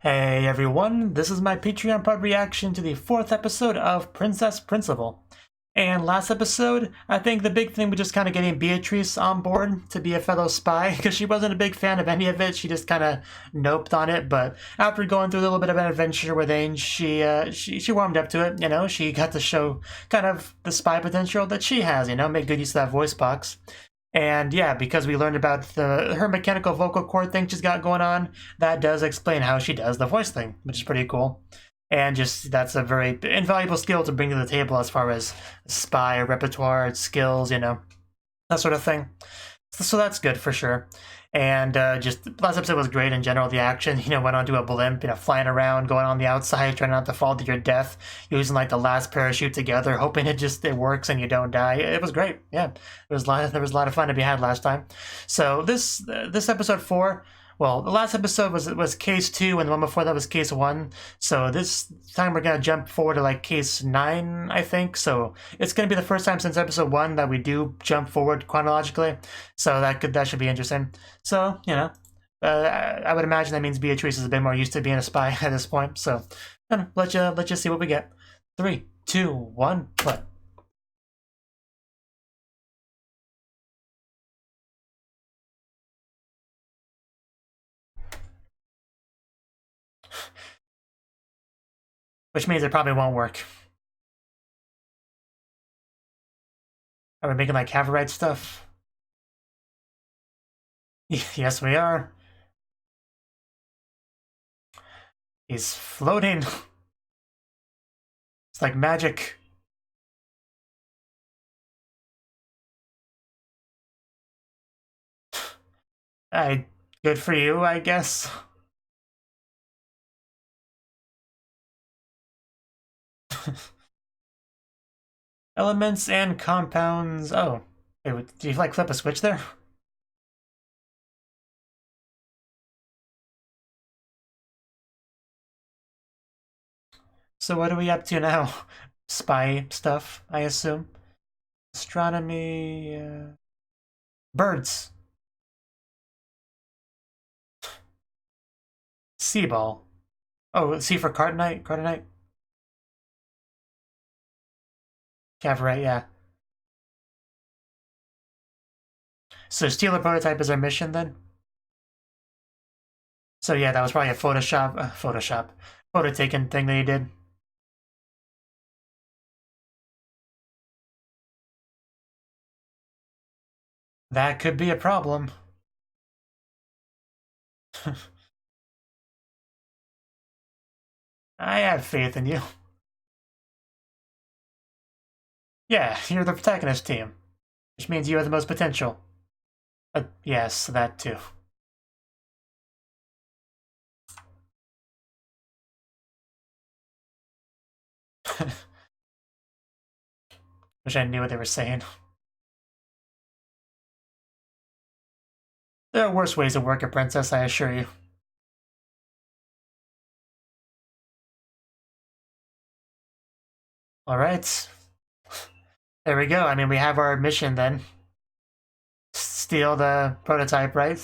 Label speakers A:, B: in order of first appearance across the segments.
A: Hey everyone, this is my Patreon pub reaction to the 4th episode of Princess Principal. And last episode, I think the big thing was just kind of getting Beatrice on board to be a fellow spy, because she wasn't a big fan of any of it. She just kind of noped on it, but after going through a little bit of an adventure with Ainge, she warmed up to it, you know? She got to show kind of the spy potential that she has, you know? Make good use of that voice box. And yeah, because we learned about her mechanical vocal cord thing she's got going on, that does explain how she does the voice thing, which is pretty cool. And just that's a very invaluable skill to bring to the table as far as spy repertoire, skills, you know, that sort of thing. So that's good for sure. And just last episode was great in general. The action, you know, went onto a blimp, you know, flying around, going on the outside, trying not to fall to your death, using like the last parachute together, hoping it works and you don't die. It was great. Yeah, there was a lot of fun to be had last time. So this episode 4. Well, the last episode was case 2, and the one before that was case 1. So this time we're gonna jump forward to like case 9, I think. So it's gonna be the first time since episode 1 that we do jump forward chronologically. So that should be interesting. So you know, I would imagine that means Beatrice is a bit more used to being a spy at this point. So let's just see what we get. 3, 2, 1, play. Which means it probably won't work. Are we making like Cavorite stuff? Yes, we are. He's floating. It's like magic. Good for you, I guess. Elements and compounds. Oh, wait, do you like flip a switch there? So what are we up to now? Spy stuff, I assume. Astronomy. Birds. Sea ball. Oh, C for Cardinite? Cardinite? Cavorite, yeah. So steal a prototype is our mission then? So yeah, that was probably a photo taken thing that he did. That could be a problem. I have faith in you. Yeah, you're the protagonist team, which means you have the most potential. Yes, that too. Wish I knew what they were saying. There are worse ways to work a princess, I assure you. Alright. There we go. I mean, we have our mission then. Steal the prototype, right?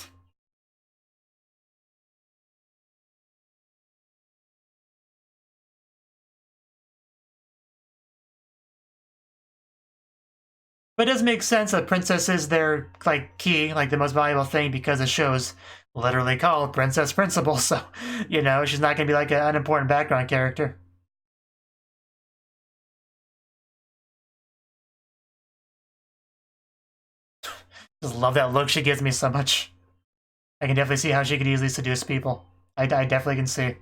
A: But it does make sense that Princess is their, like, key, like, the most valuable thing, because the show's literally called Princess Principal, so, you know, she's not gonna be, like, an unimportant background character. Just love that look she gives me so much. I can definitely see how she could easily seduce people. I definitely can see.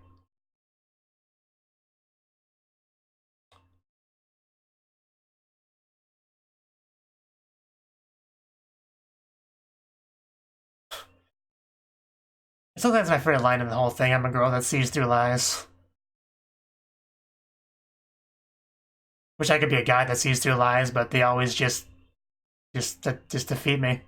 A: Sometimes my favorite line in the whole thing, I'm a girl that sees through lies. Wish I could be a guy that sees through lies, but they always just defeat me.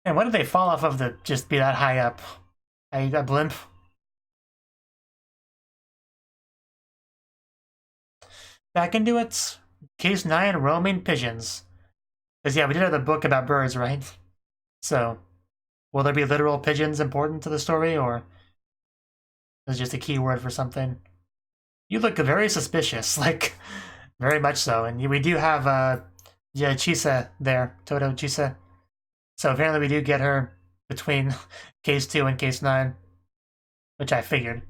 A: And what did they fall off of to just be that high up? A blimp? back into it. Case 9, Roaming Pigeons. Because, yeah, we did have the book about birds, right? So, will there be literal pigeons important to the story, or is it just a keyword for something? You look very suspicious, like, very much so. And we do have, yeah, Chisa there, Toto Chisa. So apparently we do get her between case 2 and case 9, which I figured.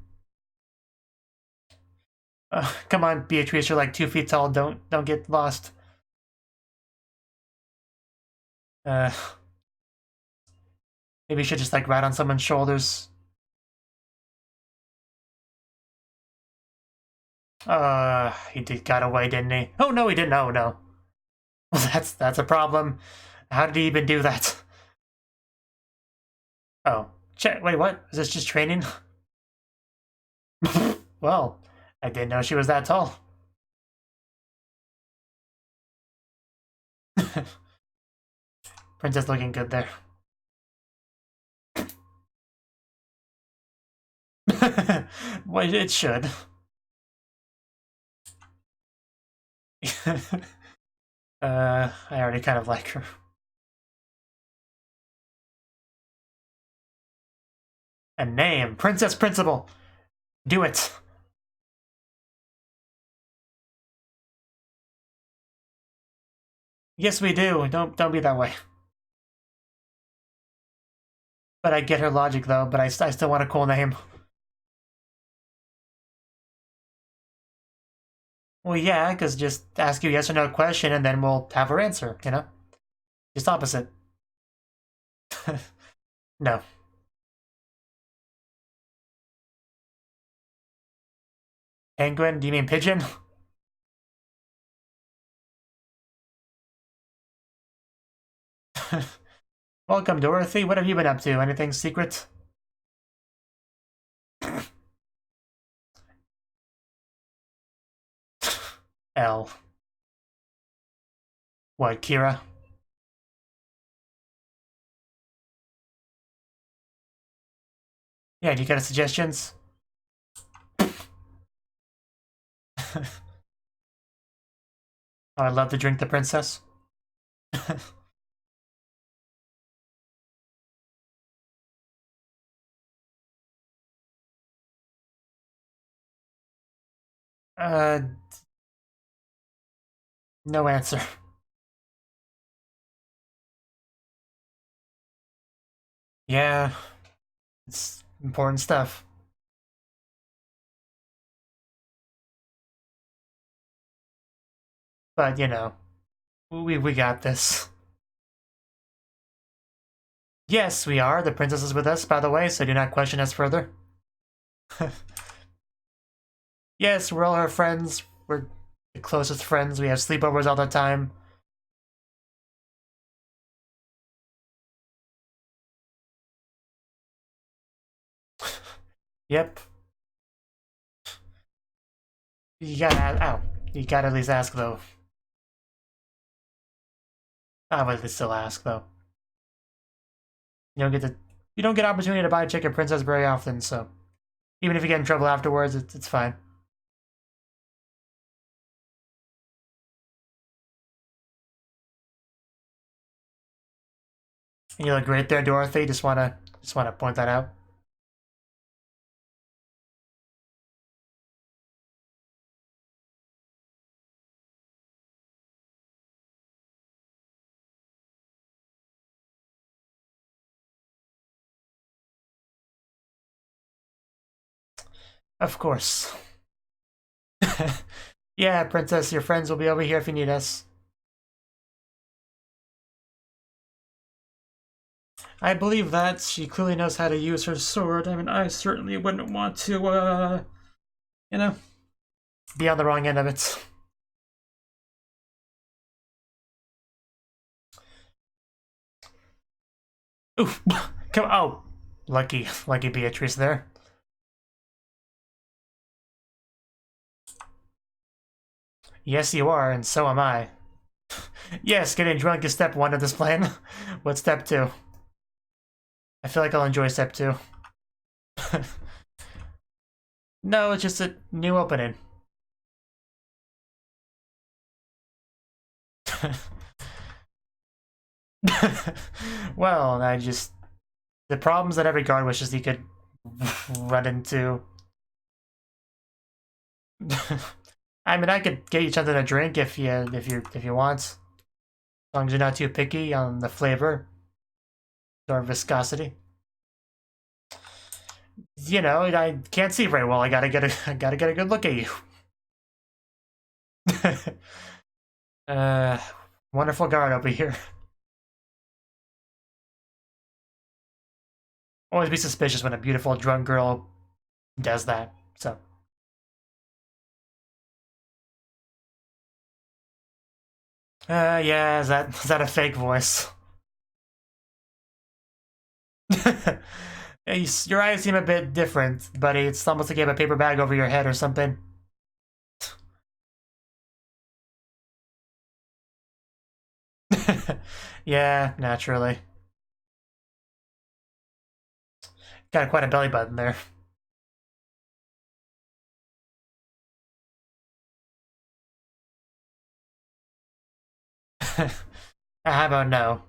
A: Come on, Beatrice, you're like 2 feet tall. Don't get lost. Maybe you should just like ride on someone's shoulders. He got away, didn't he? Oh no, he didn't. Oh no. Well, that's a problem. How did he even do that? Oh, wait, what? Is this just training? Well, I didn't know she was that tall. Princess looking good there. Well, it should. I already kind of like her. A name, Princess Principal. Do it. Yes, we do. Don't be that way. But I get her logic though. But I still want a cool name. Well, yeah, because just ask you a yes or no question and then we'll have her answer. You know, just opposite. No. Penguin? Do you mean pigeon? Welcome, Dorothy. What have you been up to? Anything secret? L. What, Kira? Yeah, do you got any suggestions? Oh, I'd love to drink the princess. No answer. Yeah, it's important stuff. But, you know, we got this. Yes, we are. The princess is with us, by the way, so do not question us further. Yes, we're all her friends. We're the closest friends. We have sleepovers all the time. Yep. You gotta, ow. You gotta at least ask, though. I would at least still ask, though. You don't get opportunity to buy a chicken princess very often, so even if you get in trouble afterwards, it's fine. And you look great there, Dorothy. Just wanna point that out. Of course. Yeah, princess, your friends will be over here if you need us. I believe that she clearly knows how to use her sword. I mean, I certainly wouldn't want to, you know, be on the wrong end of it. Oof. Come on. Oh, lucky Beatrice there. Yes, you are, and so am I. Yes, getting drunk is step 1 of this plan. What's step 2? I feel like I'll enjoy step 2. No, it's just a new opening. Well, the problems that every guard wishes he could run into. I mean, I could get you something to drink if you want, as long as you're not too picky on the flavor or viscosity. You know, I can't see very well. I gotta get a good look at you. uh, wonderful guard over here. Always be suspicious when a beautiful drunk girl does that. So. Yeah, is that a fake voice? Your eyes seem a bit different, buddy. It's almost like you have a paper bag over your head or something. Yeah, naturally. Got quite a belly button there. How about no?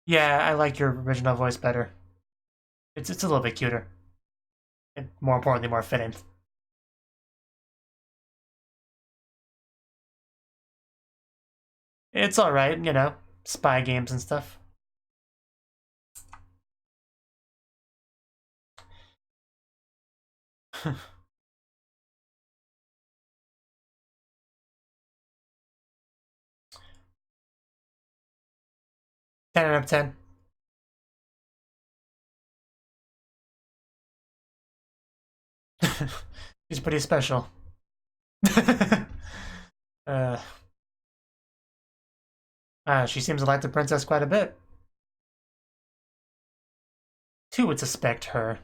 A: Yeah, I like your original voice better. It's a little bit cuter. And more importantly, more fitting. It's alright, you know, spy games and stuff. Ten out of 10. He's pretty special. uh, she seems to like the princess quite a bit. Who would suspect her?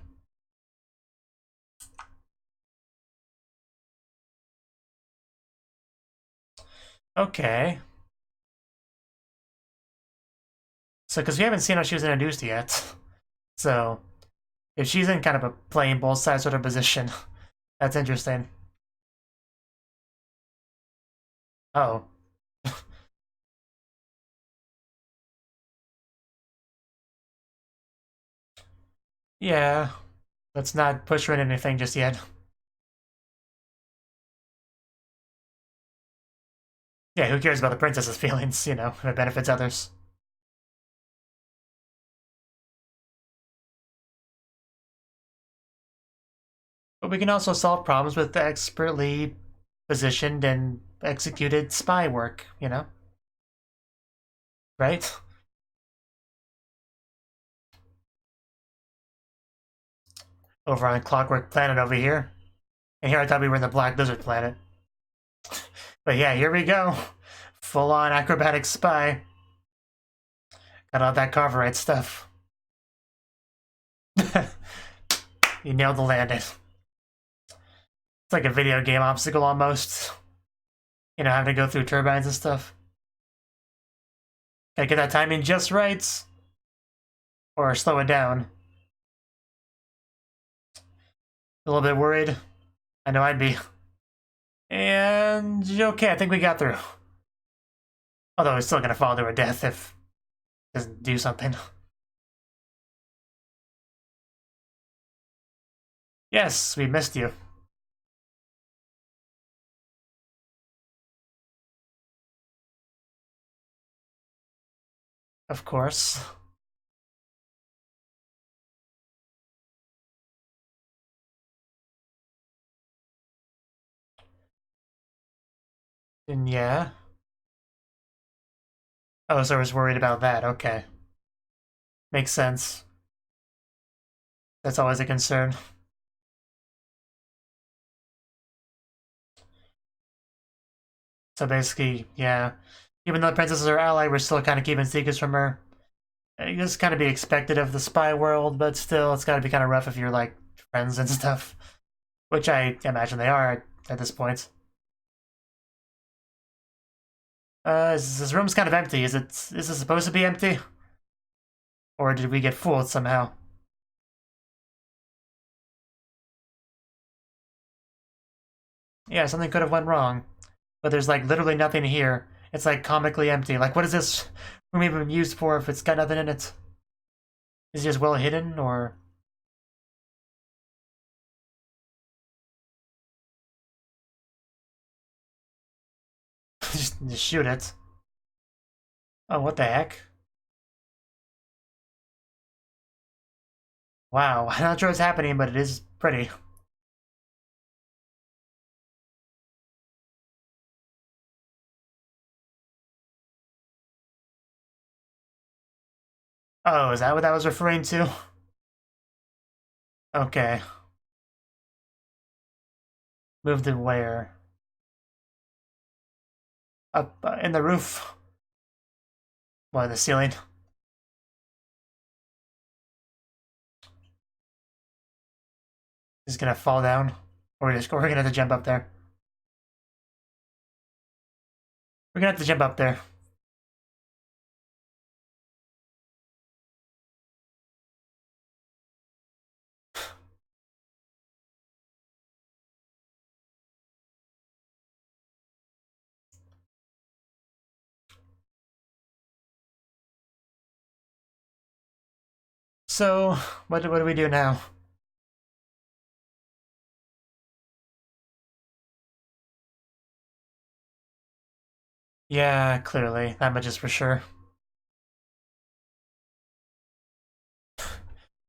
A: Okay. So, because we haven't seen how she was introduced yet. So, if she's in kind of a playing both sides sort of position, that's interesting. Oh. Yeah. Let's not push her in anything just yet. Yeah, who cares about the princess's feelings, you know, if it benefits others. But we can also solve problems with expertly positioned and executed spy work, you know? Right? Over on Clockwork Planet over here. And here I thought we were in the Black Lizard Planet. But yeah, here we go. Full-on acrobatic spy. Got all that Carverite stuff. You nailed the landing. It's like a video game obstacle almost. You know, having to go through turbines and stuff. Gotta get that timing just right. Or slow it down. A little bit worried. I know I'd be. And okay, I think we got through. Although he's still gonna fall to her death if he doesn't do something. Yes, we missed you. Of course. And yeah. Oh, so I was worried about that. Okay. Makes sense. That's always a concern. So basically, yeah. Even though the princess is our ally, we're still kind of keeping secrets from her. This kind of be expected of the spy world, but still, it's got to be kind of rough if you're like friends and stuff, which I imagine they are at this point. This room's kind of empty. Is it supposed to be empty, or did we get fooled somehow? Yeah, something could have went wrong. but there's like literally nothing here. It's like comically empty. Like, what is this room even used for if it's got nothing in it? Is it just well hidden, or? just shoot it. Oh, what the heck? Wow, I'm not sure what's happening, but it is pretty. Oh, is that what that was referring to? Okay. Moved to where? Up in the roof? What, the ceiling? Is gonna fall down? Or we're gonna have to jump up there. We're gonna have to jump up there. So, what do we do now? Yeah, clearly. That much is for sure.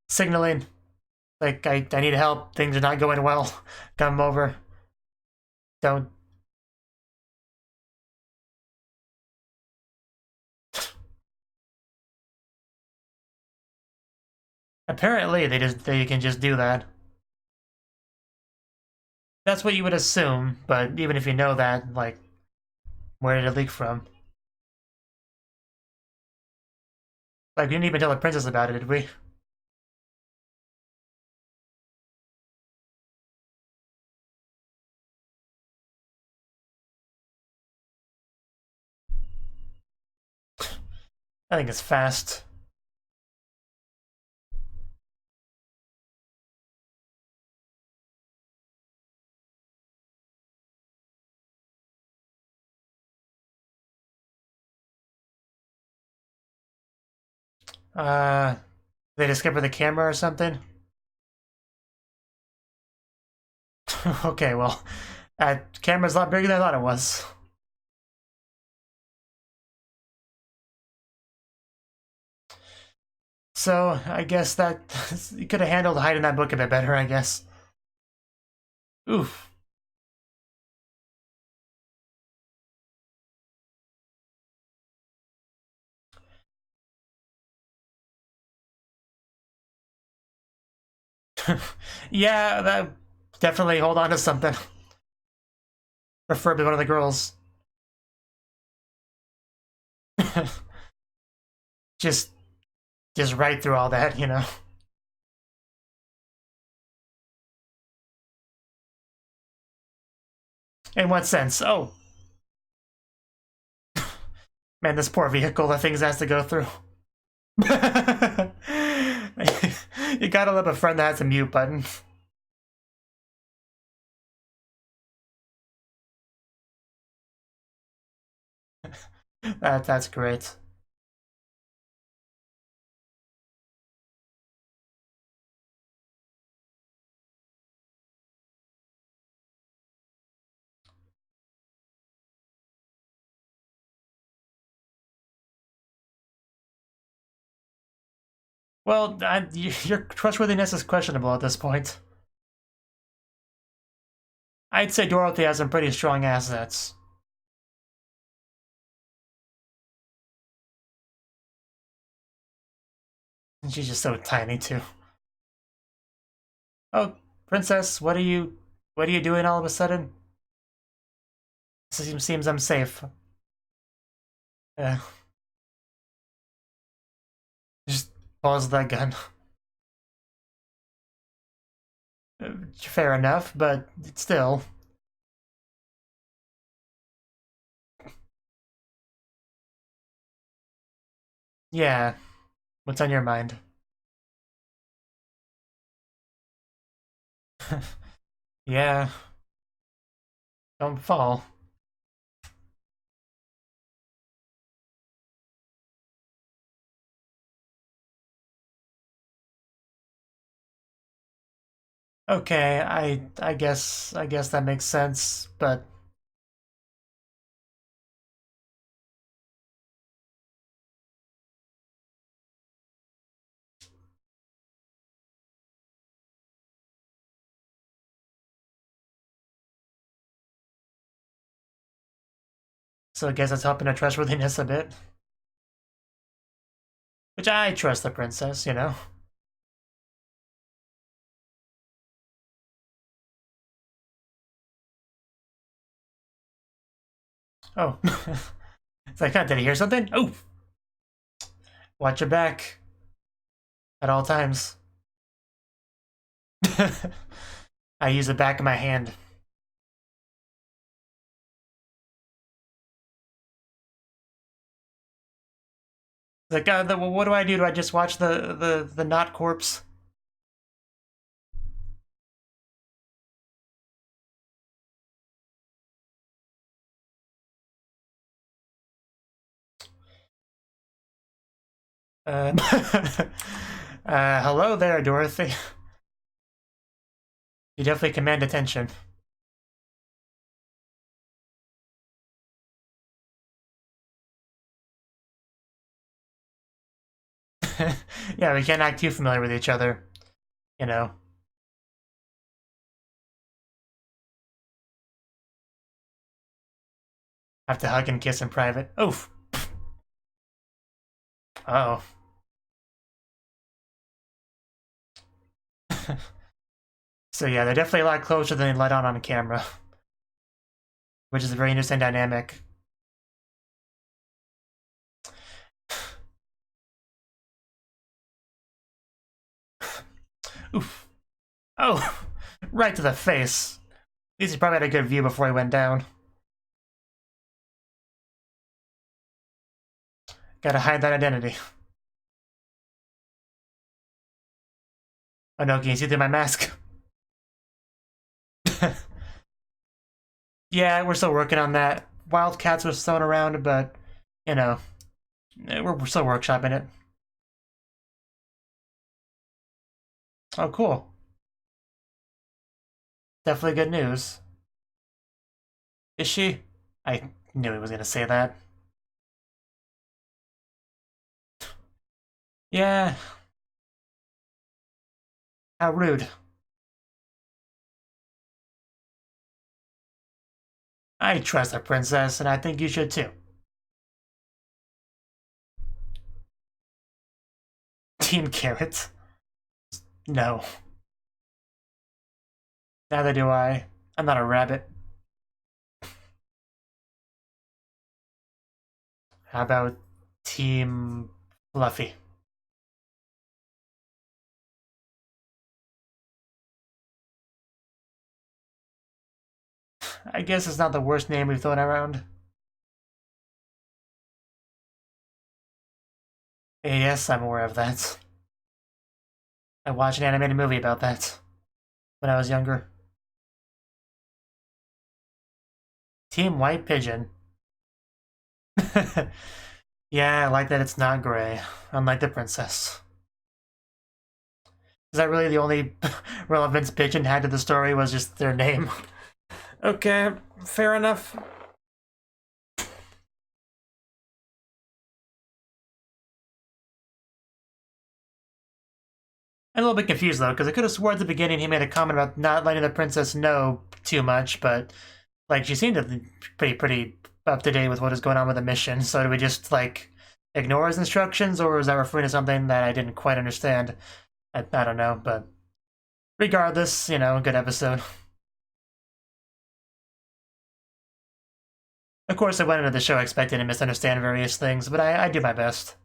A: Signaling. Like, I need help. Things are not going well. Come over. Don't. Apparently, they can just do that. That's what you would assume, but even if you know that, like, where did it leak from? Like, we didn't even tell the princess about it, did we? I think it's fast. They discover the camera or something? Okay, well, that camera's a lot bigger than I thought it was. So, I guess that you could have handled hiding that book a bit better, I guess. Oof. Yeah, that definitely hold on to something. Preferably one of the girls. just just right through all that, you know. In what sense? Oh, man, this poor vehicle that things has to go through. You gotta love a friend that has a mute button. That's great. Well, your trustworthiness is questionable at this point. I'd say Dorothy has some pretty strong assets. And she's just so tiny too. Oh, princess, what are you doing all of a sudden? Seems unsafe. Yeah. Just pause that gun. Fair enough, but still. Yeah. What's on your mind? Yeah. Don't fall. Okay, I guess that makes sense, but so I guess it's helping her trustworthiness a bit. Which I trust the princess, you know. Oh. It's like, did I hear something? Oh! Watch your back. At all times. I use the back of my hand. Like, what do I do? Do I just watch the not corpse? Uh, hello there, Dorothy. You definitely command attention. Yeah, we can't act too familiar with each other, you know. Have to hug and kiss in private. Oof. Uh oh. So yeah, they're definitely a lot closer than they let on camera, which is a very interesting dynamic. Oof. Oh, right to the face. At least he probably had a good view before he went down. Gotta hide that identity. Oh no, can you see through my mask? Yeah, we're still working on that. Wildcats was thrown around, but, you know, we're still workshopping it. Oh, cool. Definitely good news. Is she? I knew he was gonna say that. Yeah. How rude. I trust the princess, and I think you should too. Team Carrot? No. Neither do I. I'm not a rabbit. How about Team Fluffy? I guess it's not the worst name we've thrown around. Yes, I'm aware of that. I watched an animated movie about that when I was younger. Team White Pigeon. Yeah, I like that it's not gray, unlike the princess. Is that really the only relevance Pigeon had to the story was just their name? Okay, fair enough. I'm a little bit confused though, because I could have swore at the beginning he made a comment about not letting the princess know too much, but like she seemed to be pretty up to date with what is going on with the mission. So do we just like ignore his instructions, or is that referring to something that I didn't quite understand? I don't know, but regardless, you know, good episode. Of course, I went into the show expecting to misunderstand various things, but I do my best.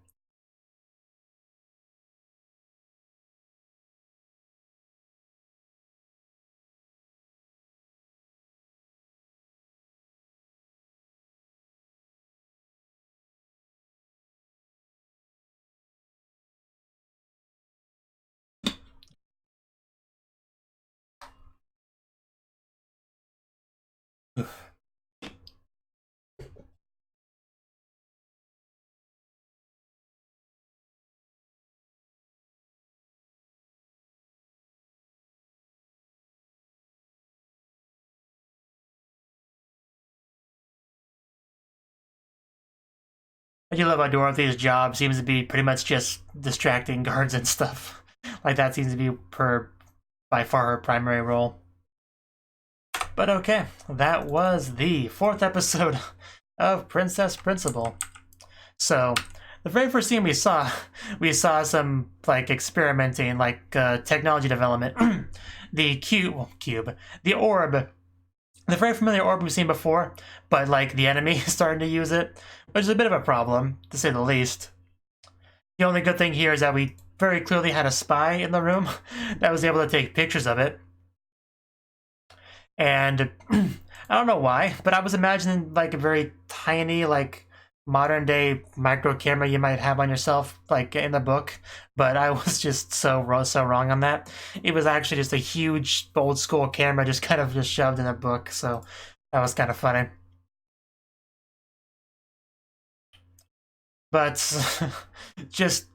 A: I do love how Dorothy's job seems to be pretty much just distracting guards and stuff. Like that seems to be by far her primary role. But okay, that was the 4th episode of Princess Principal. So, the very first scene we saw some, like, experimenting, like, technology development. The the orb, the very familiar orb we've seen before, but, like, the enemy is starting to use it, which is a bit of a problem, to say the least. The only good thing here is that we very clearly had a spy in the room that was able to take pictures of it. And I don't know why, but I was imagining, like, a very tiny, like, modern-day micro camera you might have on yourself, like, in the book, but I was just so wrong on that. It was actually just a huge, old-school camera just kind of just shoved in a book, so that was kind of funny. But, just,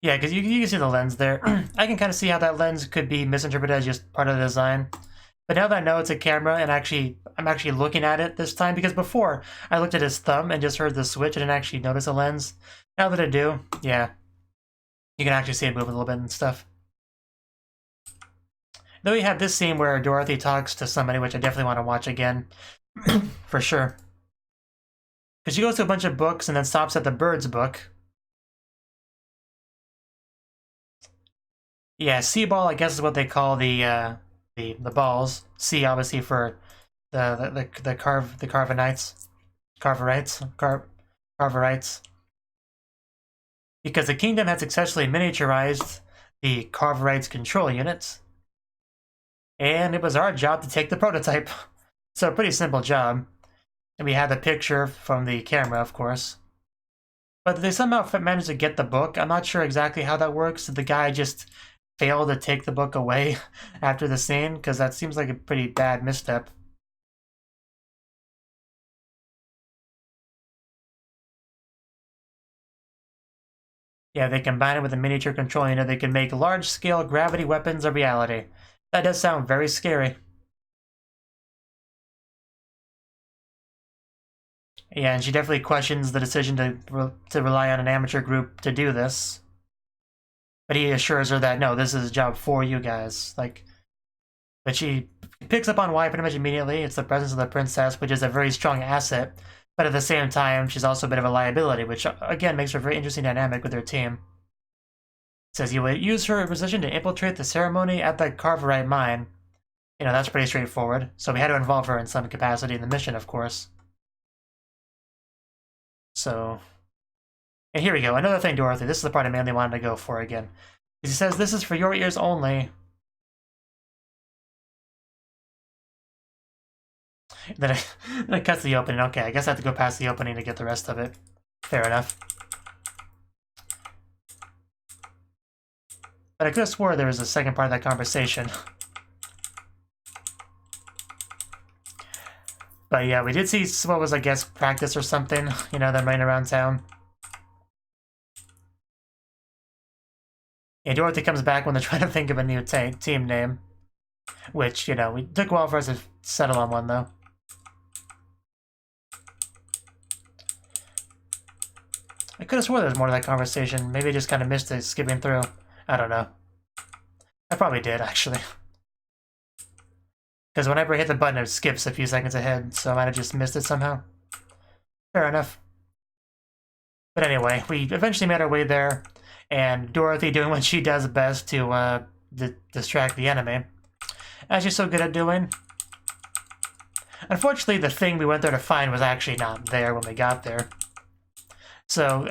A: yeah, because you can see the lens there. I can kind of see how that lens could be misinterpreted as just part of the design. But now that I know it's a camera and I'm actually looking at it this time, because before I looked at his thumb and just heard the switch and didn't actually notice a lens. Now that I do, yeah, you can actually see it move a little bit and stuff. Then we have this scene where Dorothy talks to somebody, which I definitely want to watch again, for sure. Because she goes to a bunch of books and then stops at the Birds book. Yeah, C-ball, I guess is what they call the balls. C obviously for the Carverites. Because the kingdom had successfully miniaturized the Carverites control units. And it was our job to take the prototype. So a pretty simple job. And we had the picture from the camera, of course. But they somehow managed to get the book. I'm not sure exactly how that works. Did the guy just fail to take the book away after the scene? Because that seems like a pretty bad misstep. Yeah, they combine it with a miniature control unit. They can make large-scale gravity weapons a reality. That does sound very scary. Yeah, and she definitely questions the decision to rely on an amateur group to do this. But he assures her that, no, this is a job for you guys. Like, but she picks up on why pretty much immediately. It's the presence of the princess, which is a very strong asset. But at the same time, she's also a bit of a liability, which, again, makes her a very interesting dynamic with her team. It says you would use her position to infiltrate the ceremony at the Carverite mine. You know, that's pretty straightforward. So we had to involve her in some capacity in the mission, of course. So, and here we go. Another thing, Dorothy. This is the part I mainly wanted to go for again. He says, this is for your ears only. Then it cuts the opening. Okay, I guess I have to go past the opening to get the rest of it. Fair enough. But I could have swore there was a second part of that conversation. But yeah, we did see what was, I guess, practice or something. You know, them running around town. Yeah, Dorothy comes back when they're trying to think of a new team name. Which, you know, it took a while for us to settle on one, though. I could have swore there was more to that conversation. Maybe I just kind of missed it skipping through. I don't know. I probably did, actually. Because whenever I hit the button, it skips a few seconds ahead, so I might have just missed it somehow. Fair enough. But anyway, we eventually made our way there, and Dorothy doing what she does best to distract the enemy, as she's so good at doing. Unfortunately, the thing we went there to find was actually not there when we got there. So,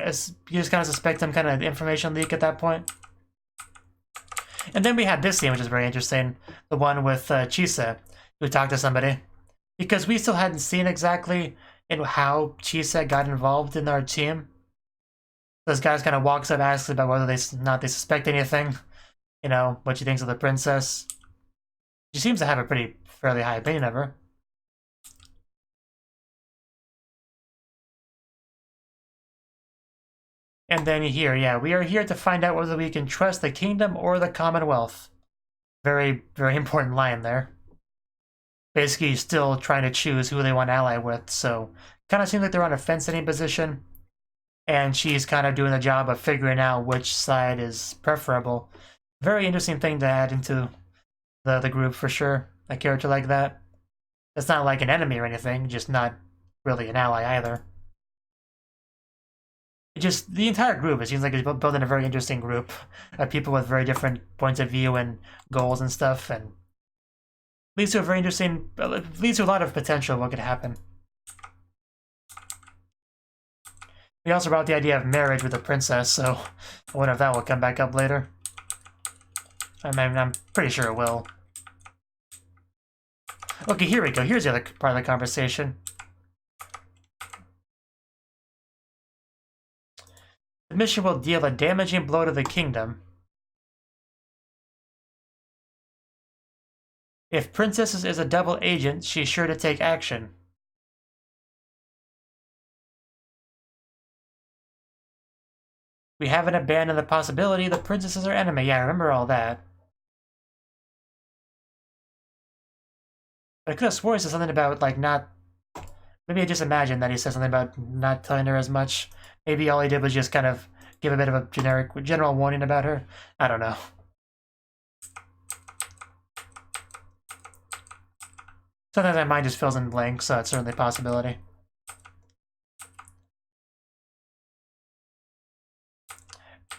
A: you just kind of suspect some kind of information leak at that point. And then we had this scene, which is very interesting. The one with Chisa, who talked to somebody. Because we still hadn't seen exactly how Chisa got involved in our team. This guy kind of walks up, asks about whether they suspect anything. You know, what she thinks of the princess. She seems to have a fairly high opinion of her. And then here, yeah, we are here to find out whether we can trust the kingdom or the Commonwealth. Very, very important line there. Basically, still trying to choose who they want to ally with, so kind of seems like they're on a fence-sitting position. and she's kind of doing the job of figuring out which side is preferable. Very interesting thing to add into the group for sure. A character like that. It's not like an enemy or anything, just not really an ally either. Just the entire group, it seems like it's building a very interesting group of people with very different points of view and goals and stuff, and leads to a very interesting, leads to a lot of potential of what could happen. We also brought the idea of marriage with a princess, so I wonder if that will come back up later. I mean, I'm pretty sure it will. Okay, here we go. Here's the other part of the conversation. The mission will deal a damaging blow to the kingdom. If Princess is a double agent, she's sure to take action. We haven't abandoned the possibility the Princess is our enemy. Yeah, I remember all that. But I could have sworn he said something about, like, not... Maybe I just imagined that he said something about not telling her as much. Maybe all he did was just kind of give a bit of a general warning about her. I don't know. Sometimes my mind just fills in blanks, so it's certainly a possibility.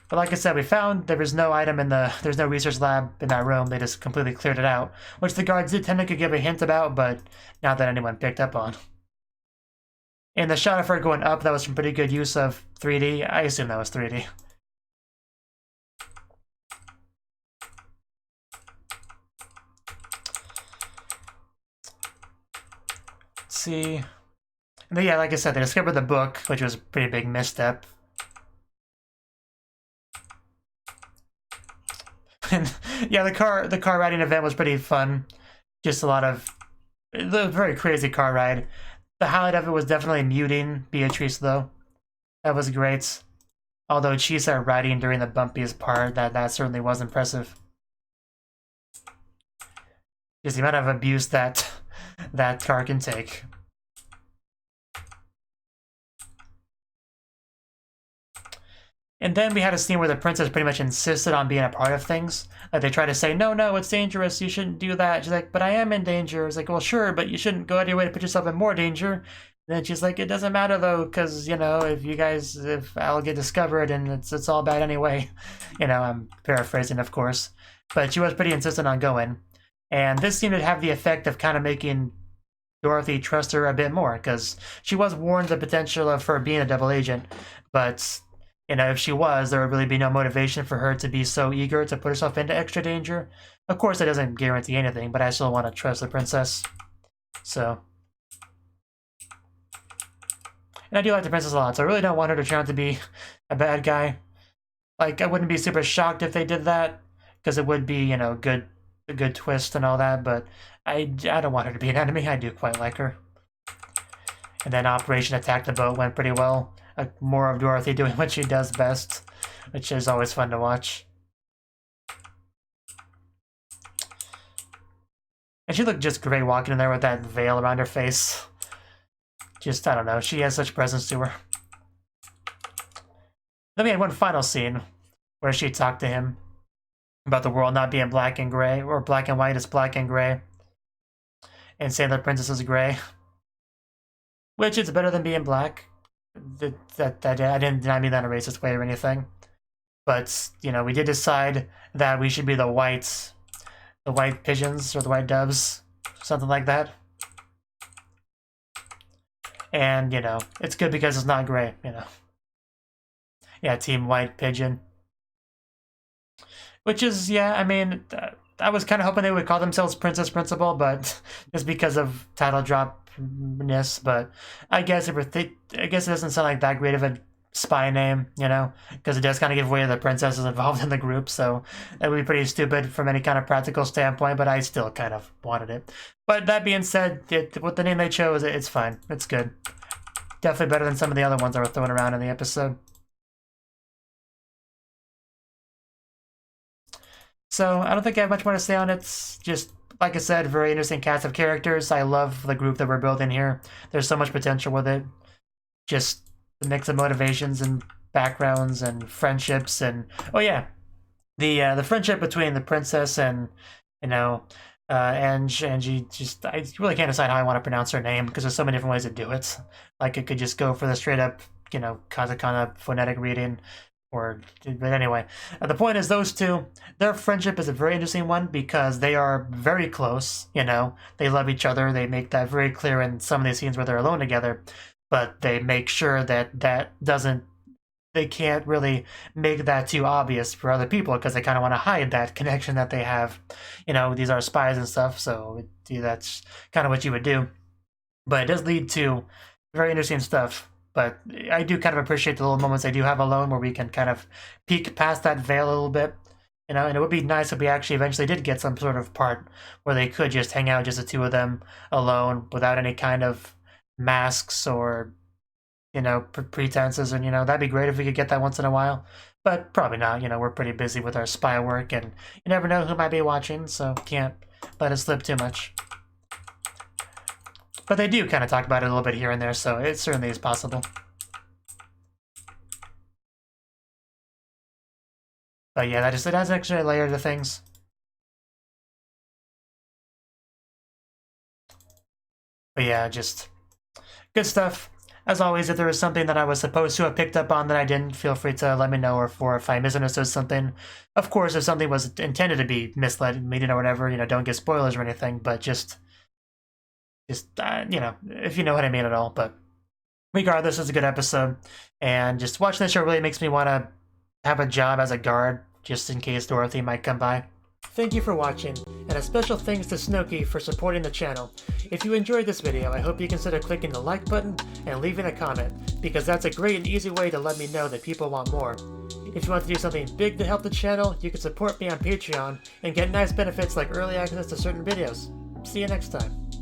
A: But like I said, we found there was no item in there's no research lab in that room. They just completely cleared it out, which the guards did tend to give a hint about, but not that anyone picked up on. And the shot of her going up, that was some pretty good use of 3D. I assume that was 3D. Let's see. And then, yeah, like I said, they discovered the book, which was a pretty big misstep. And yeah, the car riding event was pretty fun. Just a lot of the very crazy car ride. The highlight of it was definitely muting Beatrice, though. That was great. Although Chisa riding during the bumpiest part, that certainly was impressive. Just the amount of abuse that car can take. And then we had a scene where the princess pretty much insisted on being a part of things. Like, they try to say, no, it's dangerous, you shouldn't do that. She's like, but I am in danger. It's like, well, sure, but you shouldn't go out of your way to put yourself in more danger. And then she's like, it doesn't matter, though, because, you know, if I'll get discovered and it's all bad anyway. You know, I'm paraphrasing, of course. But she was pretty insistent on going. And this seemed to have the effect of kind of making Dorothy trust her a bit more, because she was warned the potential of her being a double agent, but... You know, if she was, there would really be no motivation for her to be so eager to put herself into extra danger. Of course, that doesn't guarantee anything, but I still want to trust the princess. So. And I do like the princess a lot, so I really don't want her to turn out to be a bad guy. Like, I wouldn't be super shocked if they did that, because it would be, you know, a good twist and all that, but I don't want her to be an enemy. I do quite like her. And then Operation Attack the Boat went pretty well. More of Dorothy doing what she does best, which is always fun to watch. And she looked just great walking in there with that veil around her face. Just, I don't know, she has such presence to her. Then we had one final scene where she talked to him about the world not being black and gray, or black and white, it's black and gray. And saying the princess is gray. Which is better than being black. I didn't mean that in a racist way or anything, but you know, we did decide that we should be the white pigeons or the white doves, something like that. And you know, it's good because it's not gray. You know, yeah, Team White Pigeon. Which is, yeah, I mean, I was kind of hoping they would call themselves Princess Principal, but just because of title drop-ness, but I guess it doesn't sound like that great of a spy name, you know, because it does kind of give away the princesses involved in the group, so that would be pretty stupid from any kind of practical standpoint, but I still kind of wanted it. But that being said, with the name they chose, it's fine. It's good. Definitely better than some of the other ones that were thrown around in the episode. So, I don't think I have much more to say on it. It's just, like I said, very interesting cast of characters. I love the group that we're building here. There's so much potential with it. Just the mix of motivations and backgrounds and friendships and oh yeah, the friendship between the princess and Angie. Just I really can't decide how I want to pronounce her name because there's so many different ways to do it. Like it could just go for the straight up katakana phonetic reading. But anyway, the point is those two, their friendship is a very interesting one because they are very close, they love each other, they make that very clear in some of these scenes where they're alone together, but they make sure that they can't really make that too obvious for other people because they kind of want to hide that connection that they have. These are spies and stuff, so that's kind of what you would do. But it does lead to very interesting stuff. But I do kind of appreciate the little moments they do have alone where we can kind of peek past that veil a little bit. And it would be nice if we actually eventually did get some sort of part where they could just hang out, just the two of them alone without any kind of masks or, pretenses. And, that'd be great if we could get that once in a while. But probably not. We're pretty busy with our spy work and you never know who might be watching, so can't let it slip too much. But they do kind of talk about it a little bit here and there, so it certainly is possible. But yeah, it adds extra layer to things. But yeah, just good stuff. As always, if there was something that I was supposed to have picked up on that I didn't, feel free to let me know, or if I misunderstood something. Of course, if something was intended to be misleading or whatever, don't get spoilers or anything, but just if you know what I mean at all. But regardless, it's a good episode, and just watching this show really makes me want to have a job as a guard, just in case Dorothy might come by. Thank you for watching, and a special thanks to Cnouki for supporting the channel. If you enjoyed this video, I hope you consider clicking the like button and leaving a comment, because that's a great and easy way to let me know that people want more. If you want to do something big to help the channel, you can support me on Patreon and get nice benefits like early access to certain videos. See you next time.